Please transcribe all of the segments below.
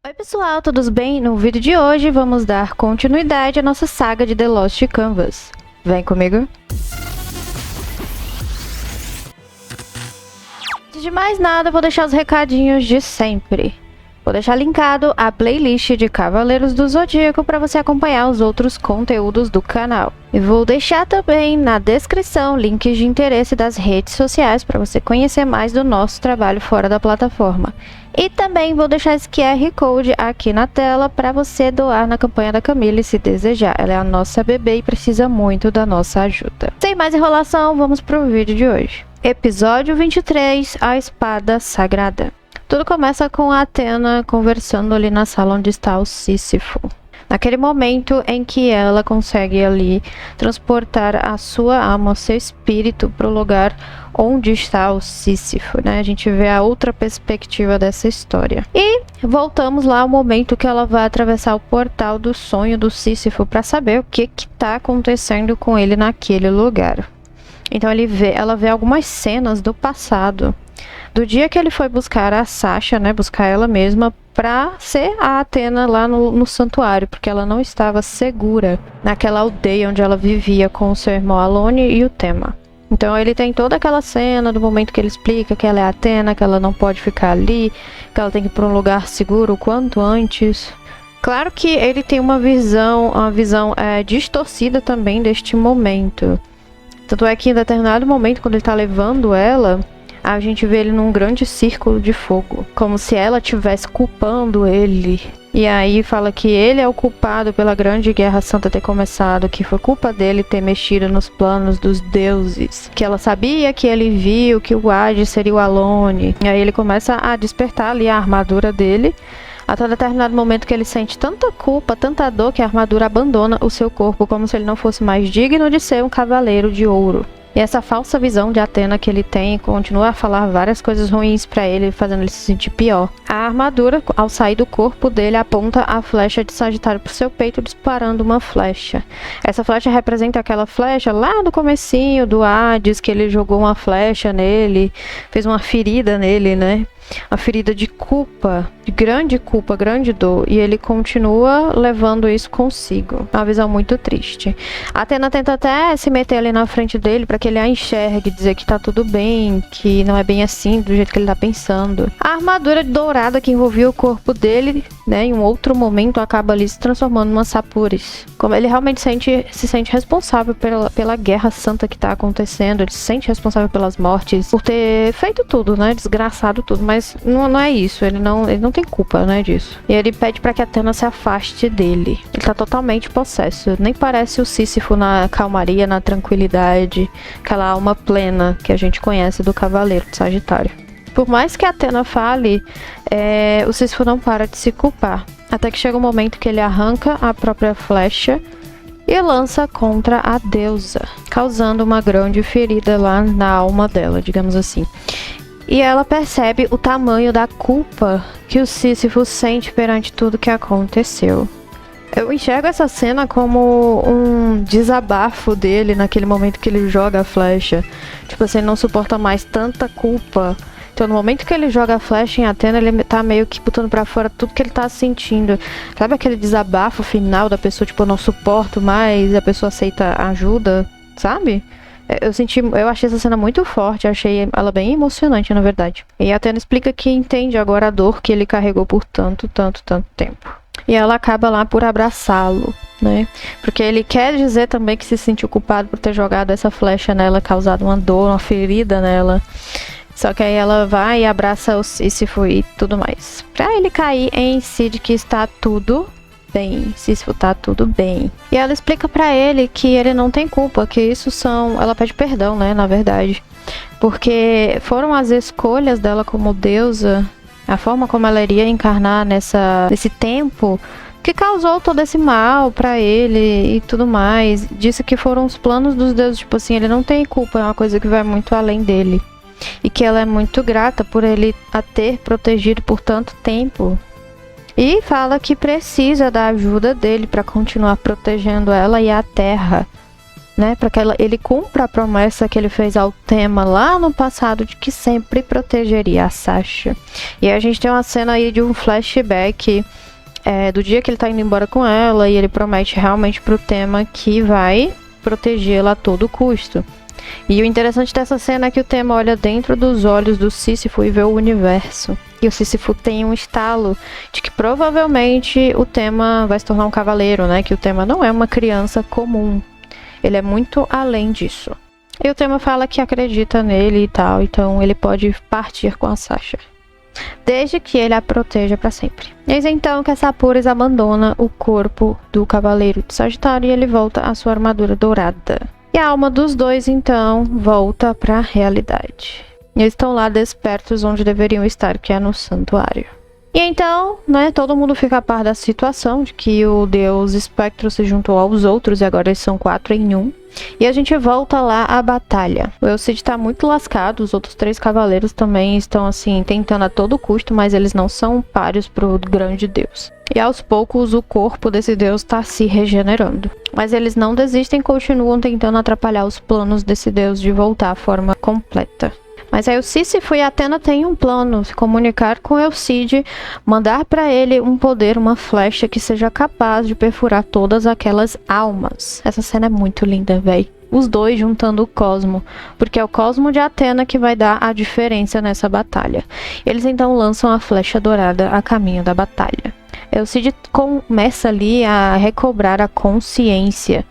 Oi pessoal, tudo bem? No vídeo de hoje vamos dar continuidade à nossa saga de The Lost Canvas. Vem comigo! Antes de mais nada, vou deixar os recadinhos de sempre. Vou deixar linkado a playlist de Cavaleiros do Zodíaco para você acompanhar os outros conteúdos do canal. E vou deixar também na descrição links de interesse das redes sociais para você conhecer mais do nosso trabalho fora da plataforma. E também vou deixar esse QR Code aqui na tela para você doar na campanha da Camille se desejar. Ela é a nossa bebê e precisa muito da nossa ajuda. Sem mais enrolação, vamos pro vídeo de hoje. Episódio 23, a Espada Sagrada. Tudo começa com a Athena conversando ali na sala onde está o Sísifo. Naquele momento em que ela consegue ali transportar a sua alma, o seu espírito para o lugar onde está o Sísifo, né? A gente vê a outra perspectiva dessa história. E voltamos lá ao momento que ela vai atravessar o portal do sonho do Sísifo para saber o que está acontecendo com ele naquele lugar. Então ela vê algumas cenas do passado. Do dia que ele foi buscar a Sasha, né, buscar ela mesma pra ser a Athena lá no santuário, porque ela não estava segura naquela aldeia onde ela vivia com o seu irmão Alone e o Tema. Então ele tem toda aquela cena do momento que ele explica que ela é a Athena, que ela não pode ficar ali, que ela tem que ir para um lugar seguro o quanto antes. Claro que ele tem uma visão distorcida também deste momento. Tanto é que em determinado momento, quando ele tá levando ela, a gente vê ele num grande círculo de fogo, como se ela estivesse culpando ele. E aí fala que ele é o culpado pela grande guerra santa ter começado, que foi culpa dele ter mexido nos planos dos deuses, que ela sabia que ele viu que o Hades seria o Alone. E aí ele começa a despertar ali a armadura dele, até um determinado momento que ele sente tanta culpa, tanta dor, que a armadura abandona o seu corpo, como se ele não fosse mais digno de ser um cavaleiro de ouro. E essa falsa visão de Athena que ele tem continua a falar várias coisas ruins pra ele, fazendo ele se sentir pior. A armadura, ao sair do corpo dele, aponta a flecha de Sagitário pro seu peito, disparando uma flecha. Essa flecha representa aquela flecha lá do comecinho do Hades, que ele jogou uma flecha nele, fez uma ferida nele, né? Uma ferida de culpa, grande dor, e ele continua levando isso consigo. É uma visão muito triste. A Athena tenta até se meter ali na frente dele para que ele a enxergue, dizer que tá tudo bem, que não é bem assim do jeito que ele tá pensando. A armadura dourada que envolvia o corpo dele, né, em um outro momento acaba ali se transformando numa Sapuris. Como ele realmente se sente responsável pela guerra santa que tá acontecendo, ele se sente responsável pelas mortes, por ter feito tudo, né, desgraçado tudo, mas não é isso, ele não tem culpa, né, disso. E ele pede para que a Athena se afaste dele. Ele tá totalmente possesso, nem parece o Sísifo na calmaria, na tranquilidade, aquela alma plena que a gente conhece do Cavaleiro de Sagitário. Por mais que a Athena fale, o Sísifo não para de se culpar, até que chega um momento que ele arranca a própria flecha e lança contra a deusa, causando uma grande ferida lá na alma dela, digamos assim. E ela percebe o tamanho da culpa que o Sísifo sente perante tudo que aconteceu. Eu enxergo essa cena como um desabafo dele naquele momento que ele joga a flecha. Tipo assim, ele não suporta mais tanta culpa. Então no momento que ele joga a flecha em Athena, ele tá meio que botando pra fora tudo que ele tá sentindo. Sabe aquele desabafo final da pessoa, tipo, eu não suporto mais, e a pessoa aceita ajuda, sabe? Eu achei essa cena muito forte, achei ela bem emocionante, na verdade. E a Athena explica que entende agora a dor que ele carregou por tanto tempo. E ela acaba lá por abraçá-lo, né? Porque ele quer dizer também que se sentiu culpado por ter jogado essa flecha nela, causado uma dor, uma ferida nela. Só que aí ela vai e abraça o Sísifo e tudo mais. Pra ele cair em si de que está tudo bem, Sísifo tá tudo bem. E ela explica pra ele que ele não tem culpa, que isso ela pede perdão, né, na verdade. Porque foram as escolhas dela como deusa, a forma como ela iria encarnar nesse tempo, que causou todo esse mal pra ele e tudo mais. Disse que foram os planos dos deuses, tipo assim, ele não tem culpa, é uma coisa que vai muito além dele. E que ela é muito grata por ele a ter protegido por tanto tempo. E fala que precisa da ajuda dele para continuar protegendo ela e a terra né, para que ele cumpra a promessa que ele fez ao Tema lá no passado de que sempre protegeria a Sasha. E a gente tem uma cena aí de um flashback do dia que ele tá indo embora com ela, e ele promete realmente pro Tema que vai protegê-la a todo custo. E o interessante dessa cena é que o Tema olha dentro dos olhos do Sísifo e vê o universo. E o Sísifo tem um estalo de que provavelmente o Tema vai se tornar um cavaleiro, né? Que o Tema não é uma criança comum. Ele é muito além disso. E o Tema fala que acredita nele e tal, então ele pode partir com a Sasha, desde que ele a proteja para sempre. Eis então que a Sapuris abandona o corpo do Cavaleiro de Sagitário e ele volta à sua armadura dourada. E a alma dos dois então volta para a realidade. Eles estão lá despertos onde deveriam estar, que é no santuário. E então, né, todo mundo fica a par da situação de que o deus Espectro se juntou aos outros e agora eles são 4 em 1. E a gente volta lá à batalha. O Elcid tá muito lascado, os outros 3 cavaleiros também estão assim, tentando a todo custo, mas eles não são páreos pro grande deus. E aos poucos o corpo desse deus tá se regenerando. Mas eles não desistem e continuam tentando atrapalhar os planos desse deus de voltar à forma completa. Mas aí o Sísifo e a Athena têm um plano, se comunicar com Elcid, mandar para ele um poder, uma flecha que seja capaz de perfurar todas aquelas almas. Essa cena é muito linda, véi. Os dois juntando o Cosmo, porque é o Cosmo de Athena que vai dar a diferença nessa batalha. Eles então lançam a flecha dourada a caminho da batalha. Elcid começa ali a recobrar a consciência.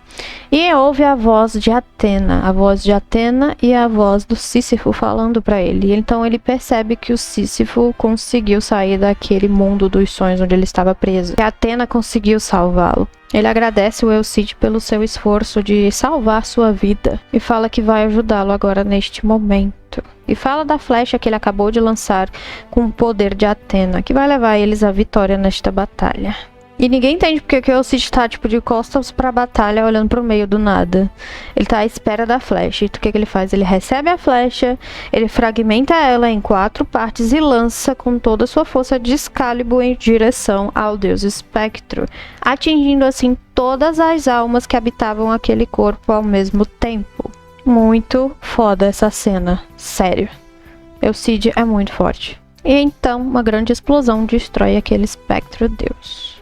E ouve a voz de Athena e a voz do Sísifo falando para ele. Então ele percebe que o Sísifo conseguiu sair daquele mundo dos sonhos onde ele estava preso. Que a Athena conseguiu salvá-lo. Ele agradece o Elcid pelo seu esforço de salvar sua vida e fala que vai ajudá-lo agora neste momento. E fala da flecha que ele acabou de lançar com o poder de Athena, que vai levar eles à vitória nesta batalha. E ninguém entende porque que o Elcid tá tipo de costas pra batalha, olhando pro meio do nada. Ele tá à espera da flecha. E o que ele faz? Ele recebe a flecha, ele fragmenta ela em 4 partes e lança com toda a sua força de Excalibur em direção ao deus Espectro, atingindo assim todas as almas que habitavam aquele corpo ao mesmo tempo. Muito foda essa cena, sério. Elcid é muito forte. E então uma grande explosão destrói aquele Espectro deus.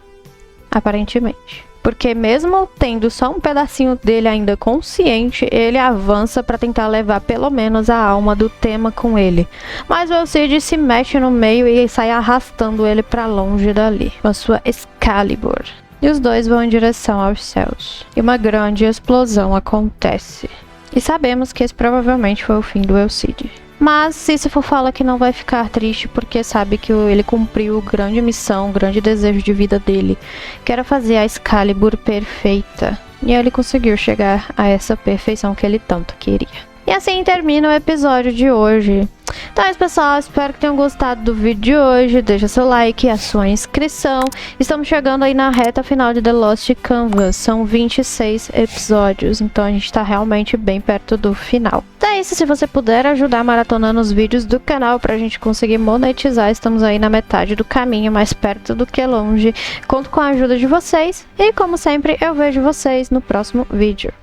Aparentemente. Porque mesmo tendo só um pedacinho dele ainda consciente, ele avança para tentar levar pelo menos a alma do Tema com ele. Mas o Elcid se mexe no meio e sai arrastando ele para longe dali, com a sua Excalibur. E os dois vão em direção aos céus. E uma grande explosão acontece. E sabemos que esse provavelmente foi o fim do Elcid. Mas Sísifo fala que não vai ficar triste porque sabe que ele cumpriu a grande missão, o grande desejo de vida dele, que era fazer a Excalibur perfeita. E ele conseguiu chegar a essa perfeição que ele tanto queria. E assim termina o episódio de hoje. Então é isso, pessoal, espero que tenham gostado do vídeo de hoje. Deixa seu like, a sua inscrição. Estamos chegando aí na reta final de The Lost Canvas. São 26 episódios, então a gente tá realmente bem perto do final. Então é isso, se você puder ajudar maratonando os vídeos do canal pra gente conseguir monetizar, estamos aí na metade do caminho, mais perto do que longe. Conto com a ajuda de vocês e, como sempre, eu vejo vocês no próximo vídeo.